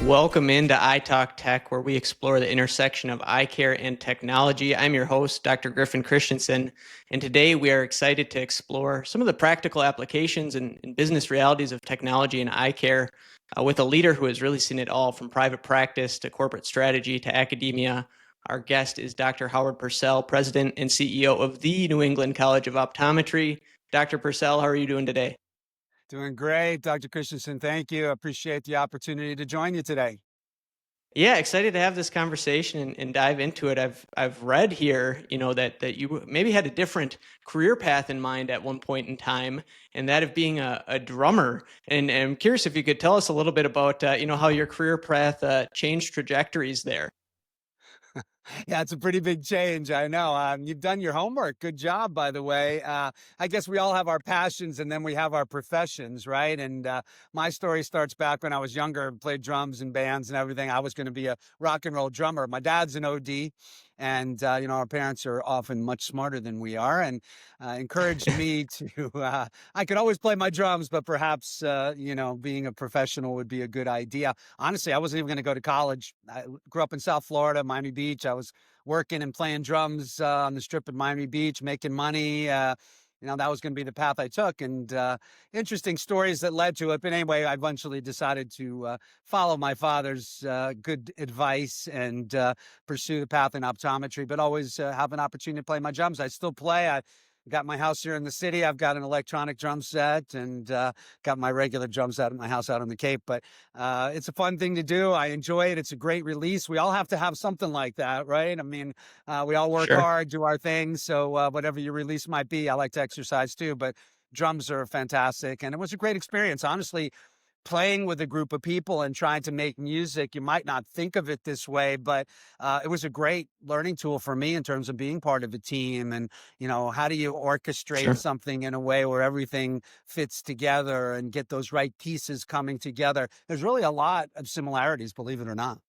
Welcome into Eye.Talk.Tech, where we explore the intersection of eye care and technology. I'm your host, Dr. Griffin Christenson, and today we are excited to explore some of the practical applications and business realities of technology and eye care with a leader who has really seen it all, from private practice to corporate strategy to academia. Our guest is Dr. Howard Purcell, President and CEO of the New England College of Optometry. Dr. Purcell, how are you doing today? Doing great, Dr. Christensen. Thank you. I appreciate the opportunity to join you today. Yeah, excited to have this conversation and dive into it. I've read here, that you maybe had a different career path in mind at one point in time, and that of being a drummer. And I'm curious if you could tell us a little bit about, how your career path changed trajectories there. Yeah, it's a pretty big change. I know. You've done your homework. Good job, by the way. I guess we all have our passions and then we have our professions, right? And my story starts back when I was younger, played drums and bands and everything. I was going to be a rock and roll drummer. My dad's an OD. And, our parents are often much smarter than we are and encouraged me to, I could always play my drums, but perhaps, being a professional would be a good idea. Honestly, I wasn't even going to go to college. I grew up in South Florida, Miami Beach. I was working and playing drums on the strip at Miami Beach, making money. That was going to be the path I took, and interesting stories that led to it. But anyway, I eventually decided to follow my father's good advice and pursue the path in optometry, but always have an opportunity to play my drums. I still play. I got my house here in the city. I've got an electronic drum set and got my regular drum set at my house out on the Cape. But it's a fun thing to do. I enjoy it. It's a great release. We all have to have something like that, right? I mean, we all work Sure. hard, do our things. So whatever your release might be, I like to exercise too. But drums are fantastic. And it was a great experience. Honestly, playing with a group of people and trying to make music, you might not think of it this way, but it was a great learning tool for me in terms of being part of a team. And, how do you orchestrate Sure. something in a way where everything fits together and get those right pieces coming together? There's really a lot of similarities, believe it or not.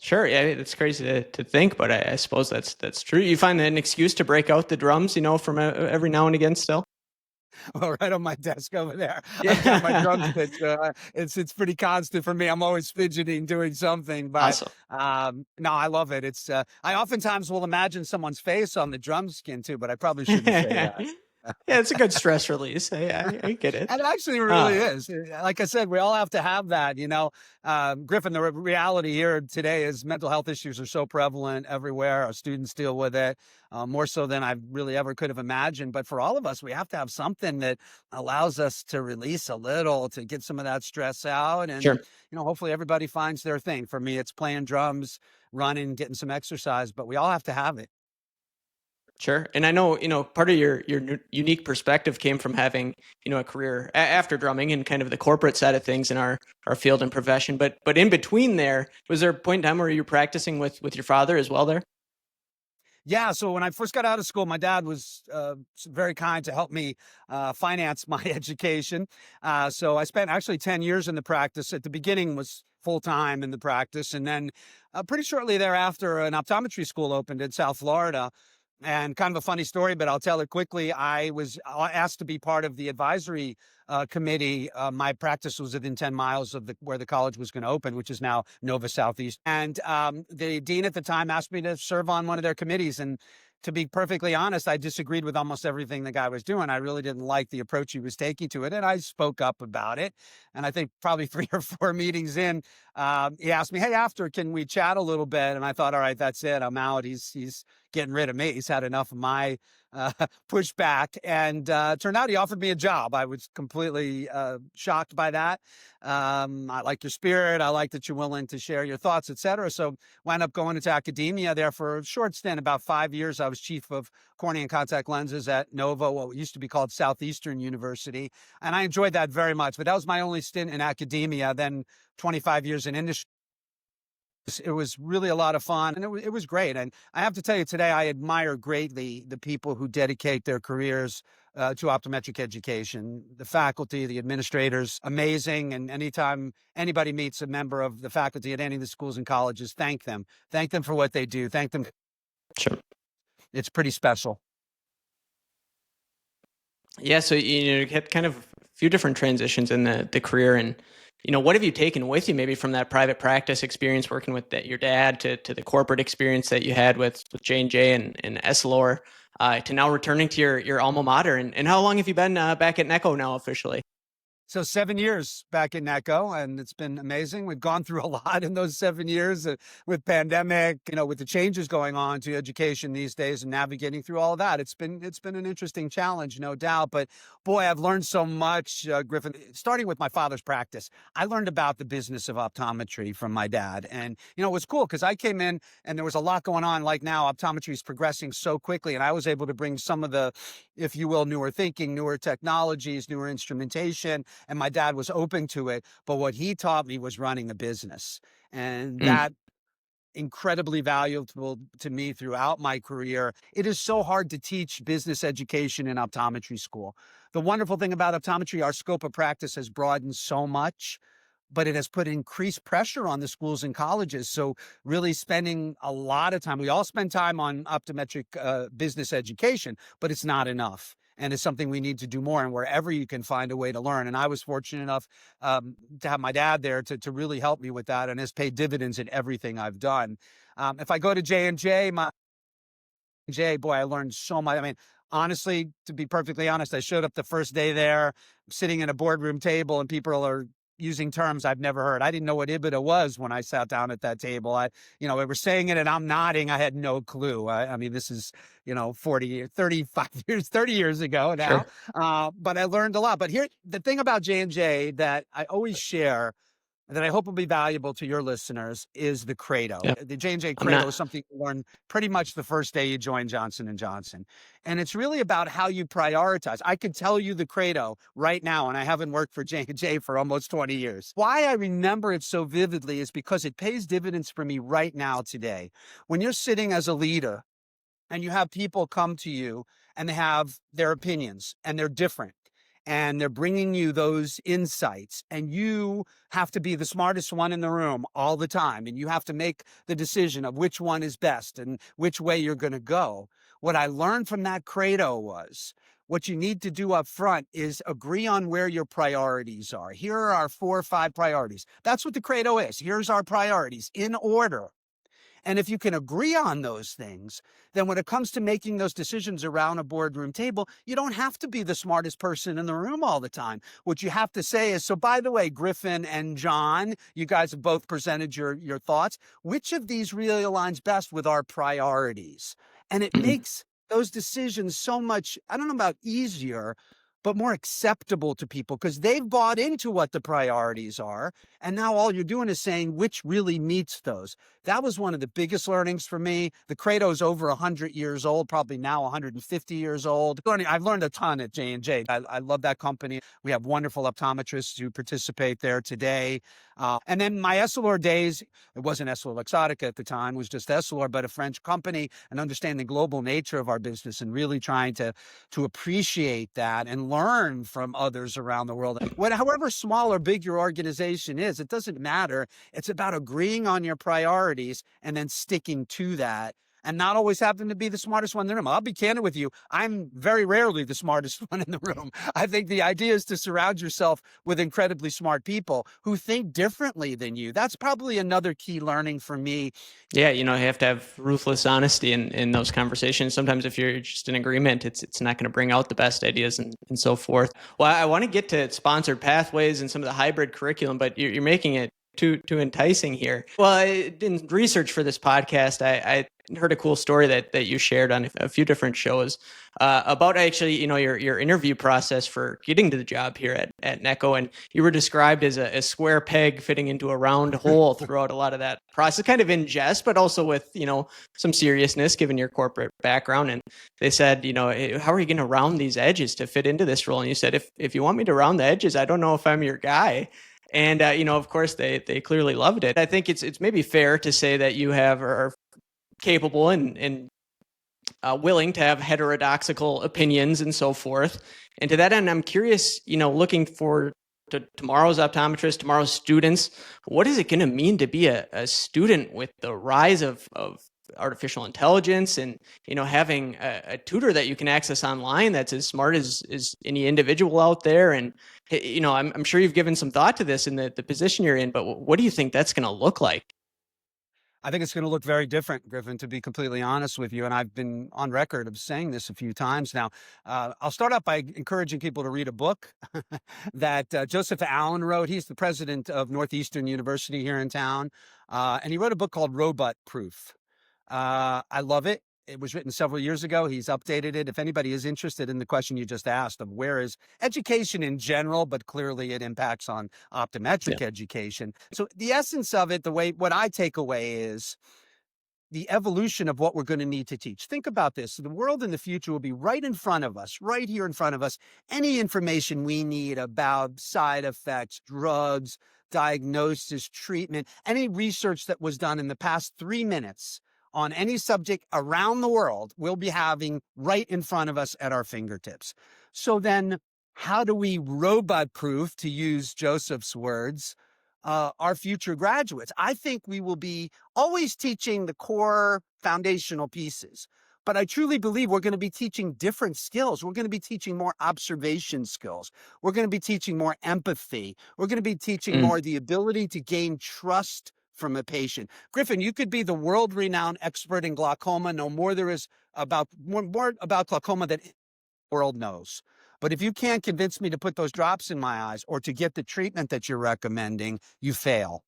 Sure. Yeah, it's crazy to think, but I suppose that's true. You find that an excuse to break out the drums, from every now and again still? Well, right on my desk over there, I've got my drum Yeah. kit. It's pretty constant for me. I'm always fidgeting, doing something. But Awesome. no, I love it. It's I oftentimes will imagine someone's face on the drum skin too, but I probably shouldn't say Yeah, that. it's a good stress release. I get it. And it actually really Uh, is. Like I said, we all have to have that. Griffin, the reality here today is mental health issues are so prevalent everywhere. Our students deal with it more so than I really ever could have imagined. But for all of us, we have to have something that allows us to release a little, to get some of that stress out. And, sure. hopefully everybody finds their thing. For me, it's playing drums, running, getting some exercise, but we all have to have it. Sure. And I know, part of your unique perspective came from having, a career after drumming and kind of the corporate side of things in our field and profession. But in between there, was there a point in time where you were practicing with your father as well there? Yeah, so when I first got out of school, my dad was very kind to help me finance my education. So I spent actually 10 years in the practice. At the beginning was full time in the practice, and then pretty shortly thereafter, an optometry school opened in South Florida. And kind of a funny story, but I'll tell it quickly. I was asked to be part of the advisory committee. My practice was within 10 miles of where the college was going to open, which is now Nova Southeast. And the dean at the time asked me to serve on one of their committees. And to be perfectly honest, I disagreed with almost everything the guy was doing. I really didn't like the approach he was taking to it. And I spoke up about it. And I think probably 3 or 4 meetings in, he asked me, "Hey, after, can we chat a little bit?" And I thought, all right, that's it. I'm out. He's getting rid of me. He's had enough of my uh, pushback. And turned out he offered me a job. I was completely shocked by that. I like your spirit. I like that you're willing to share your thoughts, et cetera. So wound up going into academia there for a short stint, about 5 years. I was chief of cornea and contact lenses at Nova, what used to be called Southeastern University. And I enjoyed that very much. But that was my only stint in academia. Then 25 years in industry. It was really a lot of fun, and it was great. And I have to tell you today, I admire greatly the people who dedicate their careers to optometric education. The faculty, the administrators, amazing. And anytime anybody meets a member of the faculty at any of the schools and colleges, thank them. Thank them for what they do. Thank them. Sure. It's pretty special. Yeah. So, you had kind of a few different transitions in the career, and What have you taken with you maybe from that private practice experience working with your dad to the corporate experience that you had with J&J and Essilor to now returning to your alma mater? And how long have you been back at NECO now officially? So 7 years back in NECO, and it's been amazing. We've gone through a lot in those 7 years with pandemic, with the changes going on to education these days and navigating through all of that. It's been an interesting challenge, no doubt. But boy, I've learned so much, Griffin. Starting with my father's practice, I learned about the business of optometry from my dad, and it was cool because I came in and there was a lot going on. Like now, optometry is progressing so quickly, and I was able to bring some of the, if you will, newer thinking, newer technologies, newer instrumentation, and my dad was open to it. But what he taught me was running a business. And Mm. that incredibly valuable to me throughout my career. It is so hard to teach business education in optometry school. The wonderful thing about optometry, our scope of practice has broadened so much, but it has put increased pressure on the schools and colleges. So really spending a lot of time, we all spend time on optometric business education, but it's not enough. And it's something we need to do more, and wherever you can find a way to learn. And I was fortunate enough to have my dad there to really help me with that, and has paid dividends in everything I've done. If I go to J&J, boy, I learned so much. I mean, honestly, to be perfectly honest, I showed up the first day there, sitting in a boardroom table, and people are using terms I've never heard. I didn't know what EBITDA was when I sat down at that table. We were saying it and I'm nodding. I had no clue. I mean, this is, 35 years, 30 years ago now. Sure. But I learned a lot. But here, the thing about J&J that I always share that I hope will be valuable to your listeners is the Credo. Yeah. The J&J I'm Credo not. is something you learn pretty much the first day you join Johnson & Johnson. And it's really about how you prioritize. I could tell you the Credo right now, and I haven't worked for J&J for almost 20 years. Why I remember it so vividly is because it pays dividends for me right now today. When you're sitting as a leader and you have people come to you and they have their opinions and they're different, and they're bringing you those insights, and you have to be the smartest one in the room all the time, and you have to make the decision of which one is best and which way you're going to go. What I learned from that Credo was what you need to do up front is agree on where your priorities are. Here are our 4 or 5 priorities. That's what the Credo is. Here's our priorities in order. And if you can agree on those things, then when it comes to making those decisions around a boardroom table, you don't have to be the smartest person in the room all the time. What you have to say is, so by the way, Griffin and John, you guys have both presented your thoughts. Which of these really aligns best with our priorities? And it Mm. makes those decisions so much, I don't know about easier, but more acceptable to people because they've bought into what the priorities are. And now all you're doing is saying which really meets those. That was one of the biggest learnings for me. The Credo is over 100 years old, probably now 150 years old. I've learned a ton at J&J. I love that company. We have wonderful optometrists who participate there today. And then my Essilor days, it wasn't EssilorLuxottica at the time, it was just Essilor, but a French company, and understanding the global nature of our business and really trying to appreciate that and learn from others around the world. However small or big your organization is, it doesn't matter. It's about agreeing on your priorities and then sticking to that, and not always having to be the smartest one in the room. I'll be candid with you. I'm very rarely the smartest one in the room. I think the idea is to surround yourself with incredibly smart people who think differently than you. That's probably another key learning for me. Yeah, you have to have ruthless honesty in those conversations. Sometimes if you're just in agreement, it's not going to bring out the best ideas and so forth. Well, I want to get to sponsored pathways and some of the hybrid curriculum, but you're making it too enticing here. Well, in research for this podcast, I heard a cool story that you shared on a few different shows about actually, your interview process for getting to the job here at NECO, and you were described as a square peg fitting into a round hole throughout a lot of that process, kind of in jest, but also with some seriousness given your corporate background. And they said, how are you going to round these edges to fit into this role? And you said, if you want me to round the edges, I don't know if I'm your guy. And of course, they clearly loved it. I think it's maybe fair to say that you are capable and willing to have heterodoxical opinions and so forth. And to that end, I'm curious, looking for to tomorrow's optometrists, tomorrow's students, what is it going to mean to be a student with the rise of artificial intelligence, and having a tutor that you can access online that's as smart as any individual out there. And I'm sure you've given some thought to this in the position you're in, but what do you think that's going to look like? I think it's going to look very different, Griffin, to be completely honest with you. And I've been on record of saying this a few times now. I'll start out by encouraging people to read a book that Joseph Allen wrote. He's the president of Northeastern University here in town. And he wrote a book called Robot Proof. I love it. It was written several years ago. He's updated it. If anybody is interested in the question you just asked of where is education in general, but clearly it impacts on optometric education. So the essence of it, what I take away is the evolution of what we're going to need to teach. Think about this. The world in the future will be right in front of us, right here in front of us. Any information we need about side effects, drugs, diagnosis, treatment, any research that was done in the past 3 minutes on any subject around the world, we'll be having right in front of us at our fingertips. So then how do we robot proof, to use Joseph's words, our future graduates? I think we will be always teaching the core foundational pieces, but I truly believe we're going to be teaching different skills. We're going to be teaching more observation skills. We're going to be teaching more empathy. We're going to be teaching more the ability to gain trust from a patient. Griffin, you could be the world-renowned expert in glaucoma. No more there is about more about glaucoma than the world knows. But if you can't convince me to put those drops in my eyes or to get the treatment that you're recommending, you fail.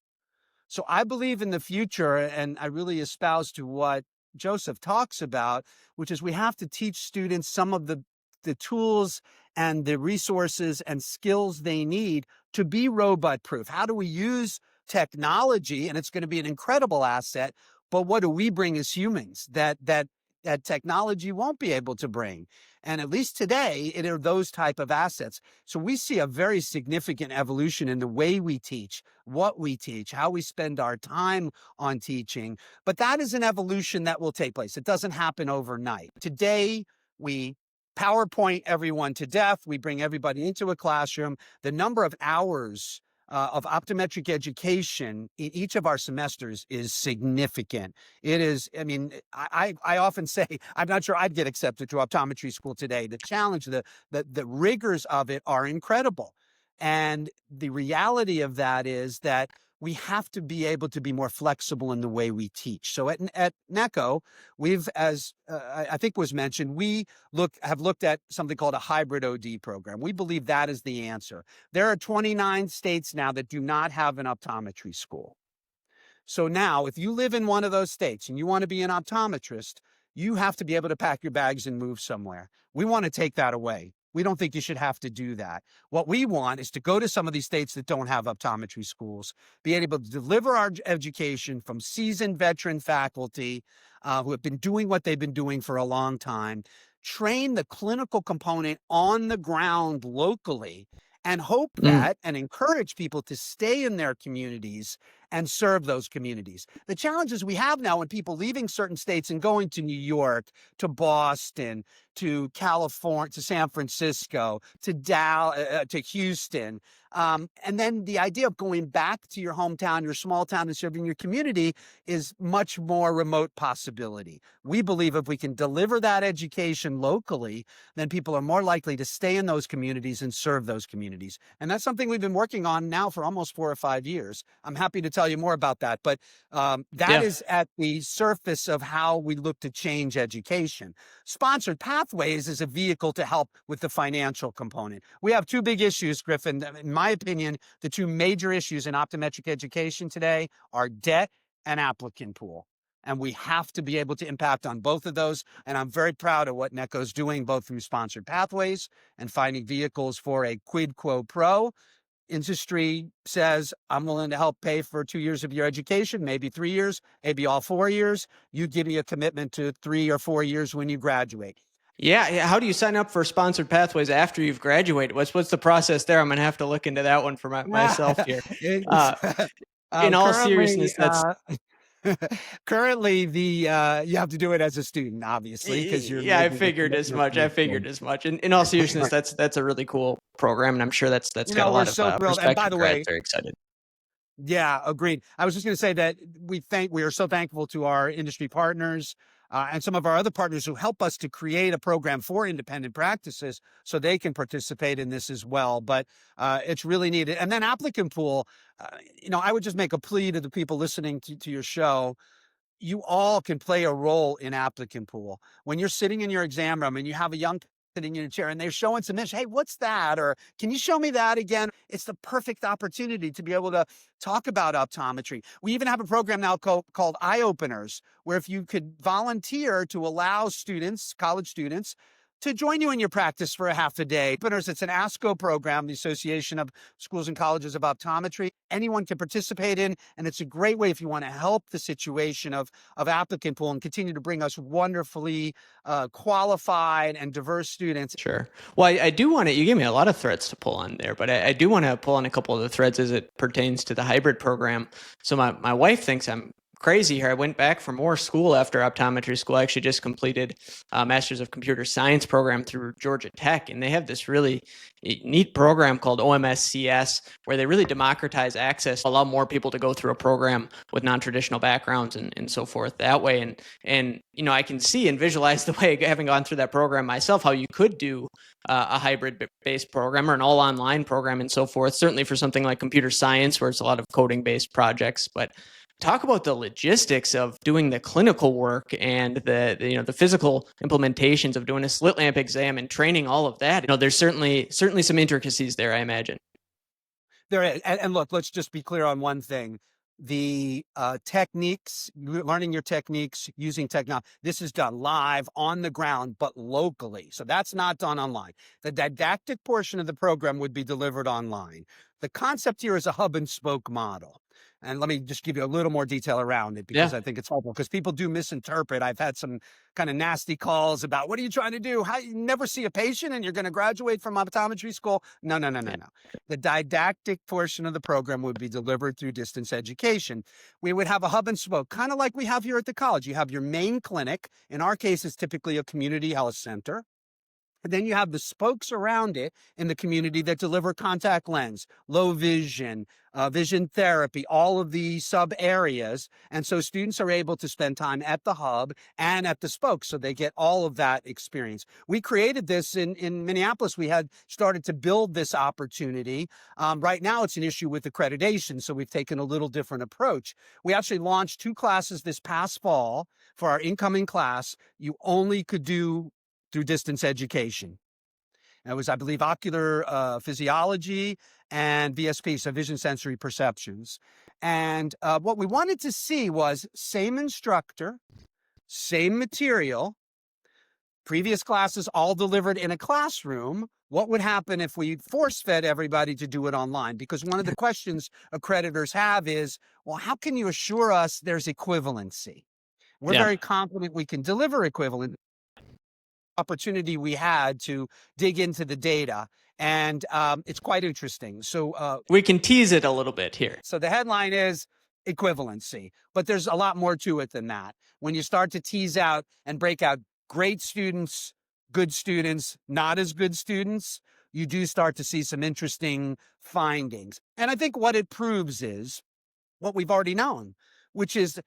So I believe in the future, and I really espouse to what Joseph talks about, which is we have to teach students some of the tools and the resources and skills they need to be robot proof. How do we use technology? And it's going to be an incredible asset, but what do we bring as humans that technology won't be able to bring? And at least today, it are those type of assets. So we see a very significant evolution in the way we teach, what we teach, how we spend our time on teaching. But that is an evolution that will take place. It doesn't happen overnight. Today, we PowerPoint everyone to death. We bring everybody into a classroom. The number of hours of optometric education in each of our semesters is significant. It is, I mean, I often say, I'm not sure I'd get accepted to optometry school today. The challenge, the rigors of it are incredible. And the reality of that is that we have to be able to be more flexible in the way we teach. So at NECO, we've, as I think was mentioned, we have looked at something called a hybrid OD program. We believe that is the answer. There are 29 states now that do not have an optometry school. So now, if you live in one of those states and you want to be an optometrist, you have to be able to pack your bags and move somewhere. We want to take that away. We don't think you should have to do that. What we want is to go to some of these states that don't have optometry schools, be able to deliver our education from seasoned veteran faculty who have been doing what they've been doing for a long time, train the clinical component on the ground locally, and hope that and encourage people to stay in their communities and serve those communities. The challenges we have now when people leaving certain states and going to New York, to Boston, to California, to San Francisco, to to Houston, and then the idea of going back to your hometown, your small town, and serving your community is much more remote possibility. We believe if we can deliver that education locally, then people are more likely to stay in those communities and serve those communities. And that's something we've been working on now for almost 4 or 5 years. I'm happy to tell you more about that, but that is at the surface of how we look to change education. Sponsored Pathways is a vehicle to help with the financial component. We have 2 big issues, Griffin. In my opinion, the 2 major issues in optometric education today are debt and applicant pool. And we have to be able to impact on both of those. And I'm very proud of what NECO is doing, both through Sponsored Pathways and finding vehicles for a quid quo pro. Industry says, I'm willing to help pay for 2 years of your education, maybe 3 years, maybe all 4 years. You give me a commitment to 3 or 4 years when you graduate. Yeah. How do you sign up for Sponsored Pathways after you've graduated? What's the process there? I'm going to have to look into that one for myself here. In all seriousness, that's currently you have to do it as a student, obviously, because you're I figured as much. In all seriousness, that's a really cool program, and I'm sure that's got a lot we're of so thrilled. And by prospective the grads way, very excited. Yeah, agreed. I was just going to say that we are so thankful to our industry partners and some of our other partners who help us to create a program for independent practices so they can participate in this as well. But it's really needed. And then applicant pool, I would just make a plea to the people listening to your show. You all can play a role in applicant pool. When you're sitting in your exam room and you have a young sitting in a chair and they're showing submission, hey, what's that? Or can you show me that again? It's the perfect opportunity to be able to talk about optometry. We even have a program now called Eye Openers, where if you could volunteer to allow students, college students, to join you in your practice for a half a day. It's an ASCO program, the Association of Schools and Colleges of Optometry. Anyone can participate in, and it's a great way if you want to help the situation of applicant pool and continue to bring us wonderfully qualified and diverse students. Sure. Well, I do want to, you gave me a lot of threads to pull on there, but I do want to pull on a couple of the threads as it pertains to the hybrid program. So my wife thinks I'm crazy here. I went back for more school after optometry school. I actually just completed a Master's of Computer Science program through Georgia Tech, and they have this really neat program called OMSCS where they really democratize access, allow more people to go through a program with non-traditional backgrounds and so forth that way. And I can see and visualize the way, having gone through that program myself, how you could do a hybrid-based program or an all-online program and so forth, certainly for something like computer science where it's a lot of coding-based projects. But talk about the logistics of doing the clinical work and the physical implementations of doing a slit lamp exam and training all of that. There's certainly some intricacies there, I imagine. There is. And look, let's just be clear on one thing. The techniques, learning your techniques using technology, this is done live on the ground, but locally. So that's not done online. The didactic portion of the program would be delivered online. The concept here is a hub and spoke model. And let me just give you a little more detail around it because I think it's helpful because people do misinterpret. I've had some kind of nasty calls about what are you trying to do? How you never see a patient and you're going to graduate from optometry school? No. The didactic portion of the program would be delivered through distance education. We would have a hub and spoke, kind of like we have here at the college. You have your main clinic. In our case, it's typically a community health center. And then you have the spokes around it in the community that deliver contact lens, low vision, vision therapy, all of the sub areas. And so students are able to spend time at the hub and at the spokes. So they get all of that experience. We created this in Minneapolis. We had started to build this opportunity. Right now, it's an issue with accreditation. So we've taken a little different approach. We actually launched 2 classes this past fall for our incoming class. You only could do through distance education. And it was, I believe, ocular physiology and VSP, so vision sensory perceptions. And what we wanted to see was same instructor, same material, previous classes all delivered in a classroom. What would happen if we force-fed everybody to do it online? Because one of the questions accreditors have is, well, how can you assure us there's equivalency? We're very confident we can deliver equivalent. Opportunity we had to dig into the data, and it's quite interesting. So we can tease it a little bit here. So the headline is equivalency, but there's a lot more to it than that. When you start to tease out and break out great students, good students, not as good students, you do start to see some interesting findings. And I think what it proves is what we've already known, which is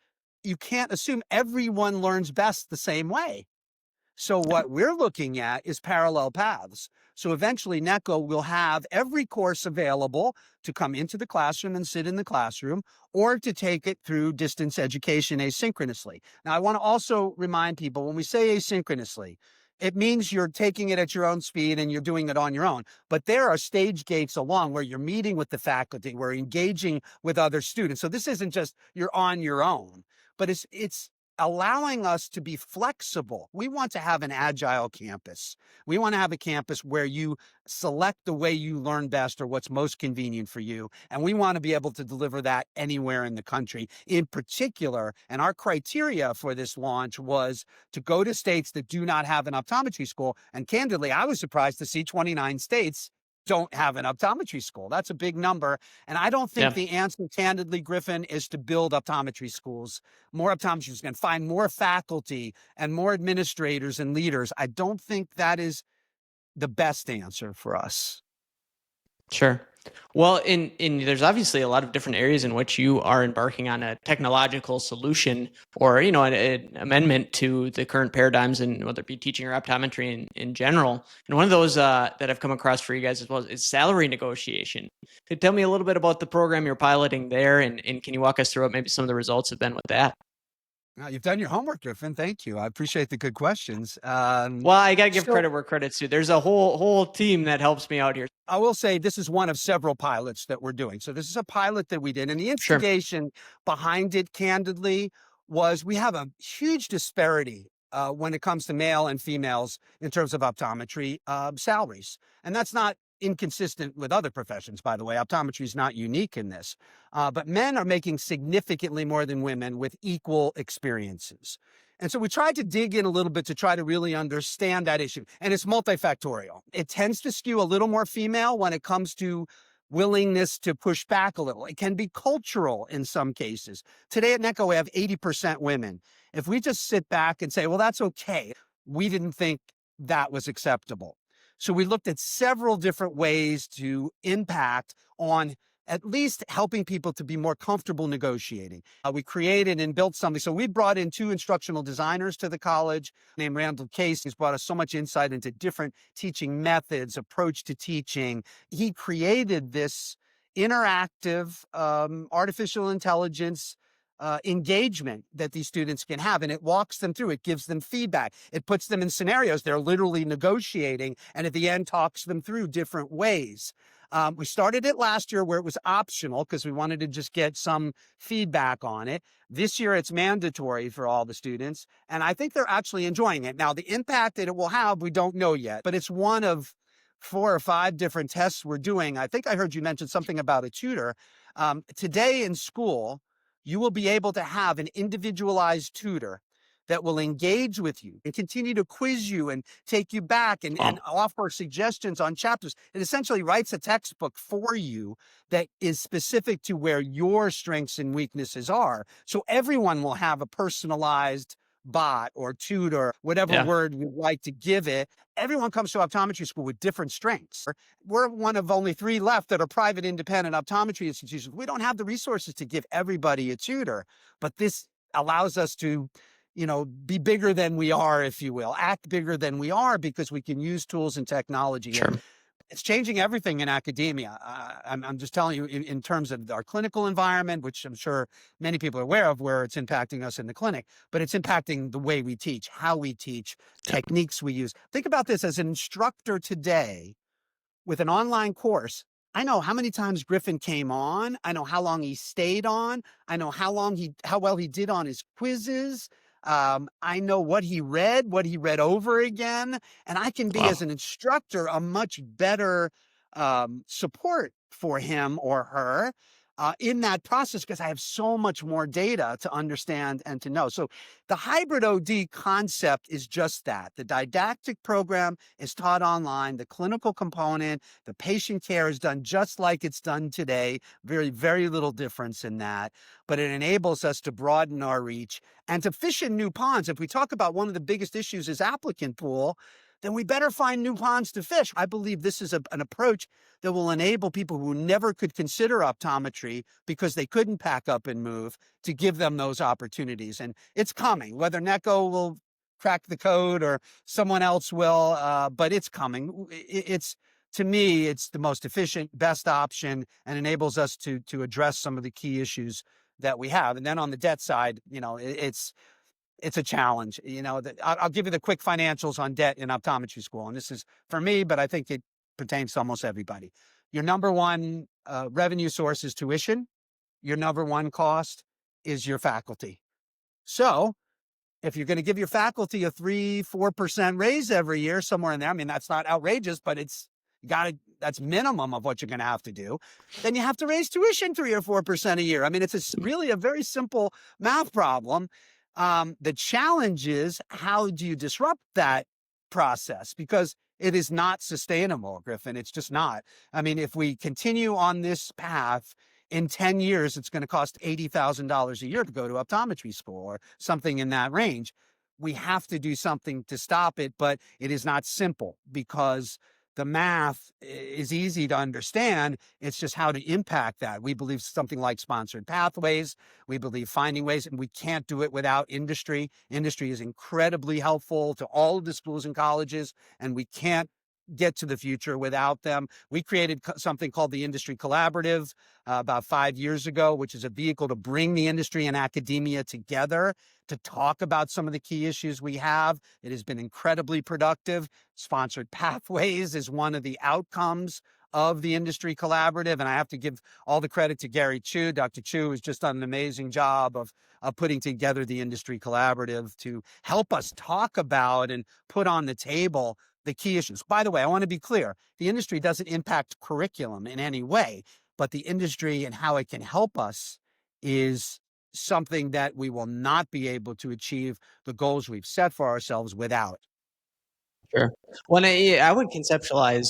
you can't assume everyone learns best the same way. So what we're looking at is parallel paths. So eventually NECO will have every course available to come into the classroom and sit in the classroom, or to take it through distance education asynchronously. Now, I want to also remind people, when we say asynchronously, it means you're taking it at your own speed and you're doing it on your own. But there are stage gates along where you're meeting with the faculty, we're engaging with other students. So this isn't just you're on your own, but it's allowing us to be flexible. We want to have an agile campus. We want to have a campus where you select the way you learn best or what's most convenient for you. And we want to be able to deliver that anywhere in the country. In particular, and our criteria for this launch was to go to states that do not have an optometry school. And candidly, I was surprised to see 29 states don't have an optometry school. That's a big number. And I don't think the answer, candidly, Griffin, is to build optometry schools. More optometrists can find more faculty and more administrators and leaders. I don't think that is the best answer for us. Sure. Well, in there's obviously a lot of different areas in which you are embarking on a technological solution or, an amendment to the current paradigms, and whether it be teaching or optometry in general. And one of those that I've come across for you guys as well is salary negotiation. Could you tell me a little bit about the program you're piloting there, and can you walk us through what maybe some of the results have been with that? You've done your homework, Griffin. Thank you. I appreciate the good questions. Well, I got to give So credit where credit's due. There's a whole team that helps me out here. I will say this is one of several pilots that we're doing. So this is a pilot that we did, and the Sure. instigation behind it, candidly, was we have a huge disparity when it comes to male and females in terms of optometry salaries, and that's not inconsistent with other professions. By the way, optometry is not unique in this, but men are making significantly more than women with equal experiences. And so we tried to dig in a little bit to try to really understand that issue. And it's multifactorial. It tends to skew a little more female when it comes to willingness to push back a little. It can be cultural in some cases. Today at NECO, we have 80% women. If we just sit back and say, well, that's okay, we didn't think that was acceptable. So we looked at several different ways to impact on at least helping people to be more comfortable negotiating. We created and built something. So we brought in 2 instructional designers to the college named Randall Case. He's brought us so much insight into different teaching methods, approach to teaching. He created this interactive artificial intelligence engagement that these students can have. And it walks them through, it gives them feedback, it puts them in scenarios they're literally negotiating, and at the end talks them through different ways. We started it last year where it was optional because we wanted to just get some feedback on it. This year, it's mandatory for all the students, and I think they're actually enjoying it. Now, the impact that it will have, we don't know yet, but it's one of 4 or 5 different tests we're doing. I think I heard you mention something about a tutor. Today in school, you will be able to have an individualized tutor that will engage with you and continue to quiz you and take you back and offer suggestions on chapters. It essentially writes a textbook for you that is specific to where your strengths and weaknesses are. So everyone will have a personalized bot or tutor, whatever Yeah. word we like to give it. Everyone comes to optometry school with different strengths. We're one of only 3 left that are private independent optometry institutions. We don't have the resources to give everybody a tutor, but this allows us to be bigger than we are, if you will, act bigger than we are because we can use tools and technology. Sure. And it's changing everything in academia. I'm just telling you in terms of our clinical environment, which I'm sure many people are aware of where it's impacting us in the clinic, but it's impacting the way we teach, how we teach, techniques we use. Think about this as an instructor today with an online course. I know how many times Griffin came on. I know how long he stayed on. I know how well he did on his quizzes. I know what he read over again, and I can be, as Wow. an instructor, a much better support for him or her in that process because I have so much more data to understand and to know. So the hybrid OD concept is just that. The didactic program is taught online. The clinical component, the patient care is done just like it's done today. Very, very little difference in that. But it enables us to broaden our reach and to fish in new ponds. If we talk about one of the biggest issues is applicant pool, then we better find new ponds to fish. I believe this is an approach that will enable people who never could consider optometry because they couldn't pack up and move to give them those opportunities. And it's coming, whether NECO will crack the code or someone else will, but it's coming. It's, to me, it's the most efficient, best option and enables us to address some of the key issues that we have. And then on the debt side, it's a challenge. I'll give you the quick financials on debt in optometry school. And this is for me, but I think it pertains to almost everybody. Your number one revenue source is tuition. Your number one cost is your faculty. So if you're going to give your faculty a 3-4% raise every year, somewhere in there, I mean, that's not outrageous, but that's minimum of what you're going to have to do. Then you have to raise tuition 3 or 4% a year. I mean, it's really a very simple math problem. The challenge is, how do you disrupt that process? Because it is not sustainable, Griffin. It's just not. I mean, if we continue on this path, in 10 years, it's going to cost $80,000 a year to go to optometry school or something in that range. We have to do something to stop it, but it is not simple because The math is easy to understand. It's just how to impact that. We believe something like sponsored pathways. We believe finding ways, and we can't do it without industry. Industry is incredibly helpful to all of the schools and colleges, and we can't get to the future without them. We created something called the Industry Collaborative about 5 years ago, which is a vehicle to bring the industry and academia together to talk about some of the key issues we have. It has been incredibly productive. Sponsored pathways is one of the outcomes of the Industry Collaborative. And I have to give all the credit to Gary Chu. Dr. Chu has just done an amazing job of putting together the Industry Collaborative to help us talk about and put on the table the key issues. By the way, I want to be clear. The industry doesn't impact curriculum in any way, but the industry and how it can help us is something that we will not be able to achieve the goals we've set for ourselves without. Sure. Well, I would conceptualize,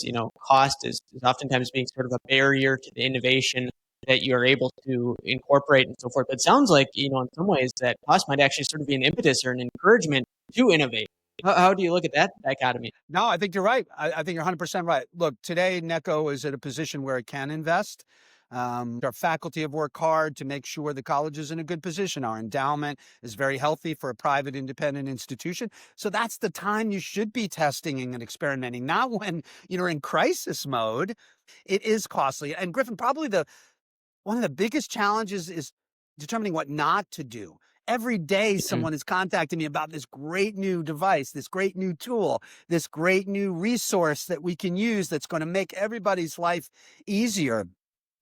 cost is oftentimes being sort of a barrier to the innovation that you're able to incorporate and so forth. But it sounds like, in some ways that cost might actually sort of be an impetus or an encouragement to innovate. How do you look at that dichotomy? No, I think you're right. I think you're 100% right. Look, today NECO is at a position where it can invest. Our faculty have worked hard to make sure the college is in a good position. Our endowment is very healthy for a private independent institution. So that's the time you should be testing and experimenting, not when you're in crisis mode. It is costly. And Griffin, probably one of the biggest challenges is determining what not to do. Every day, someone is contacting me about this great new device, this great new tool, this great new resource that we can use that's going to make everybody's life easier.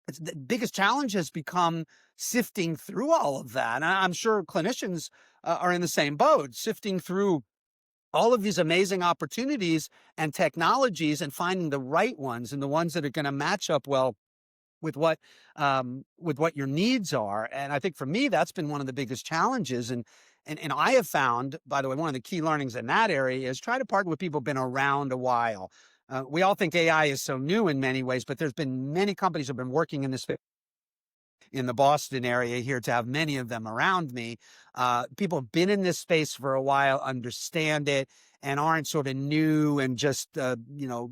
The biggest challenge has become sifting through all of that. And I'm sure clinicians are in the same boat, sifting through all of these amazing opportunities and technologies and finding the right ones and the ones that are going to match up well with what your needs are. And I think for me, that's been one of the biggest challenges. And I have found, by the way, one of the key learnings in that area is try to partner with people who've been around a while. We all think AI is so new in many ways, but there's been many companies who have been working in this in the Boston area here to have many of them around me. People have been in this space for a while, understand it, and aren't sort of new and just,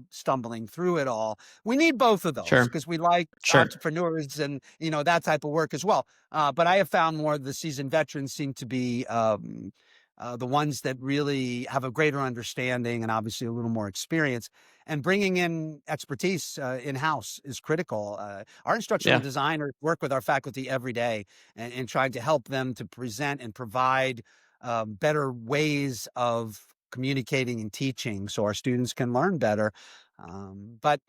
stumbling through it all. We need both of those Sure. because we like Sure. entrepreneurs and, that type of work as well. But I have found more of the seasoned veterans seem to be the ones that really have a greater understanding and obviously a little more experience. And bringing in expertise in-house is critical. Our instructional designers work with our faculty every day and trying to help them to present and provide better ways of communicating and teaching so our students can learn better. But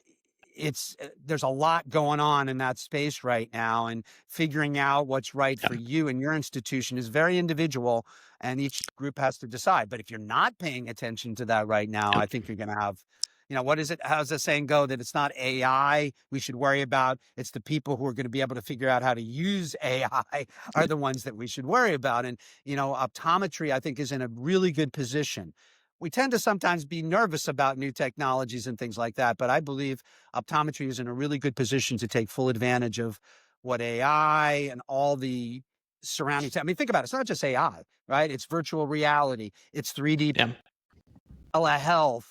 there's a lot going on in that space right now, and figuring out what's right for you and your institution is very individual, and each group has to decide. But if you're not paying attention to that right now, I think you're going to have, what is it? How's the saying go? That it's not AI we should worry about. It's the people who are going to be able to figure out how to use AI are the ones that we should worry about. And, optometry, I think, is in a really good position. We tend to sometimes be nervous about new technologies and things like that, but I believe optometry is in a really good position to take full advantage of what AI and all the surrounding. I mean, think about it. It's not just AI, right? It's virtual reality. It's 3D telehealth,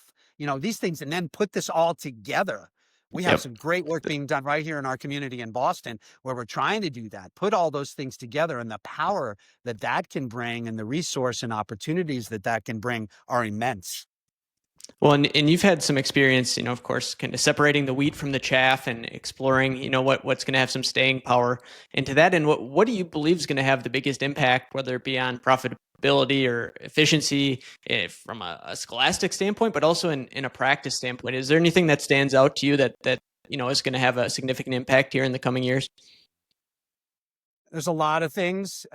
these things, and then put this all together. We have some great work being done right here in our community in Boston where we're trying to do that, put all those things together, and the power that that can bring and the resource and opportunities that that can bring are immense. Well, and you've had some experience, of course, kind of separating the wheat from the chaff and exploring, what's going to have some staying power. And to that end, what do you believe is going to have the biggest impact, whether it be on profitability or efficiency from a scholastic standpoint, but also in a practice standpoint? Is there anything that stands out to you that is going to have a significant impact here in the coming years? There's a lot of things.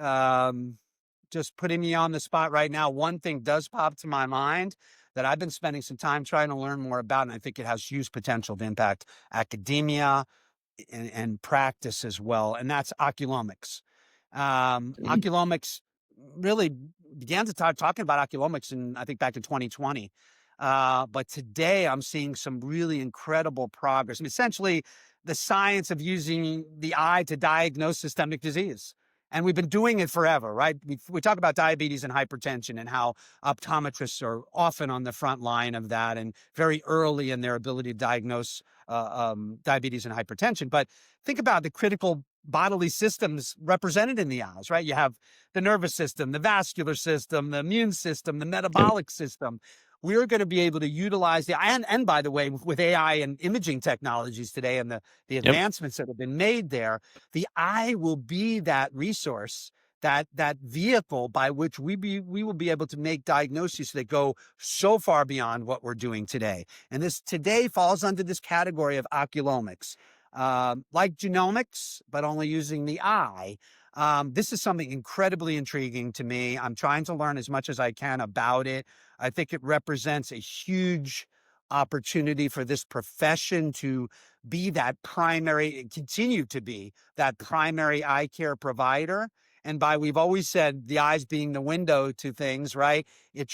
Just putting me on the spot right now, one thing does pop to my mind that I've been spending some time trying to learn more about, and I think it has huge potential to impact academia and practice as well, and that's Oculomics. Oculomics really began to talking about Oculomics I think back in 2020. But today I'm seeing some really incredible progress. I mean, essentially, the science of using the eye to diagnose systemic disease. And we've been doing it forever, right? We talk about diabetes and hypertension and how optometrists are often on the front line of that and very early in their ability to diagnose diabetes and hypertension. But think about the critical bodily systems represented in the eyes, right? You have the nervous system, the vascular system, the immune system, the Yep. metabolic system. We're going to be able to utilize and by the way, with AI and imaging technologies today and the Yep. advancements that have been made there, the eye will be that resource, that vehicle by which we will be able to make diagnoses that go so far beyond what we're doing today. And this today falls under this category of oculomics, like genomics, but only using the eye. This is something incredibly intriguing to me. I'm trying to learn as much as I can about it. I think it represents a huge opportunity for this profession to be that primary, continue to be that primary eye care provider. And we've always said the eyes being the window to things, right? It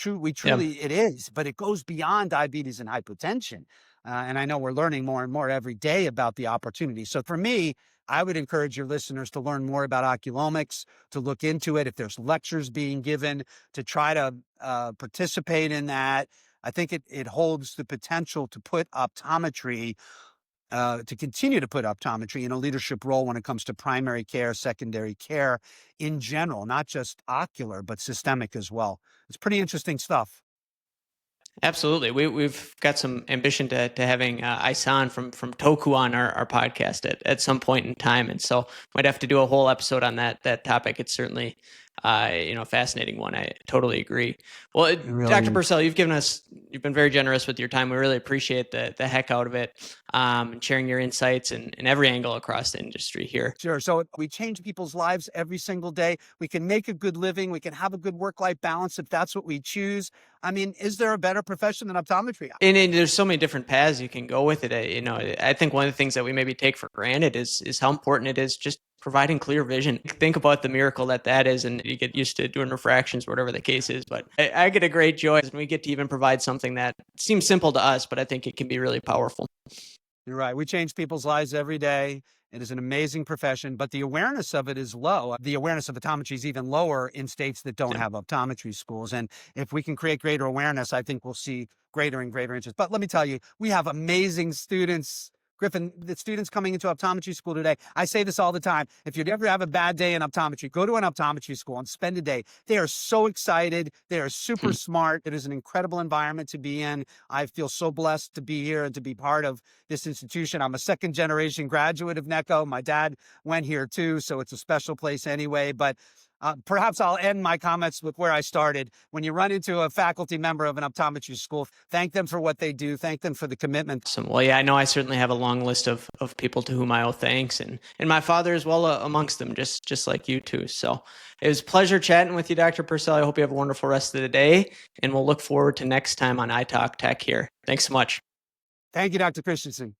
is, but it goes beyond diabetes and hypertension. And I know we're learning more and more every day about the opportunity. So for me, I would encourage your listeners to learn more about oculomics, to look into it. If there's lectures being given, to try to participate in that. I think it holds the potential to put optometry, to continue to put optometry in a leadership role when it comes to primary care, secondary care in general, not just ocular, but systemic as well. It's pretty interesting stuff. Absolutely. We've got some ambition to having Isan from Toku on our podcast at some point in time. And so might have to do a whole episode on that topic. It's certainly a fascinating one. I totally agree. Well, really Dr. is. Purcell, you've been very generous with your time. We really appreciate the heck out of it, and sharing your insights in every angle across the industry here. Sure. So we change people's lives every single day. We can make a good living. We can have a good work-life balance if that's what we choose. I mean, is there a better profession than optometry? And there's so many different paths you can go with it. I think one of the things that we maybe take for granted is how important it is just providing clear vision. Think about the miracle that is, and you get used to doing refractions, whatever the case is. But I get a great joy when we get to even provide something that seems simple to us, but I think it can be really powerful. You're right. We change people's lives every day. It is an amazing profession, but the awareness of it is low. The awareness of optometry is even lower in states that don't have optometry schools. And if we can create greater awareness, I think we'll see greater and greater interest. But let me tell you, we have amazing students. Griffin, the students coming into optometry school today, I say this all the time. If you'd ever have a bad day in optometry, go to an optometry school and spend a day. They are so excited. They are super smart. It is an incredible environment to be in. I feel so blessed to be here and to be part of this institution. I'm a second generation graduate of NECO. My dad went here too, so it's a special place anyway. But perhaps I'll end my comments with where I started. When you run into a faculty member of an optometry school, thank them for what they do. Thank them for the commitment. Awesome. Well, yeah, I know I certainly have a long list of people to whom I owe thanks, and my father as well amongst them, just like you too. So it was a pleasure chatting with you, Dr. Purcell. I hope you have a wonderful rest of the day, and we'll look forward to next time on Eye.Talk.Tech here. Thanks so much. Thank you, Dr. Christenson.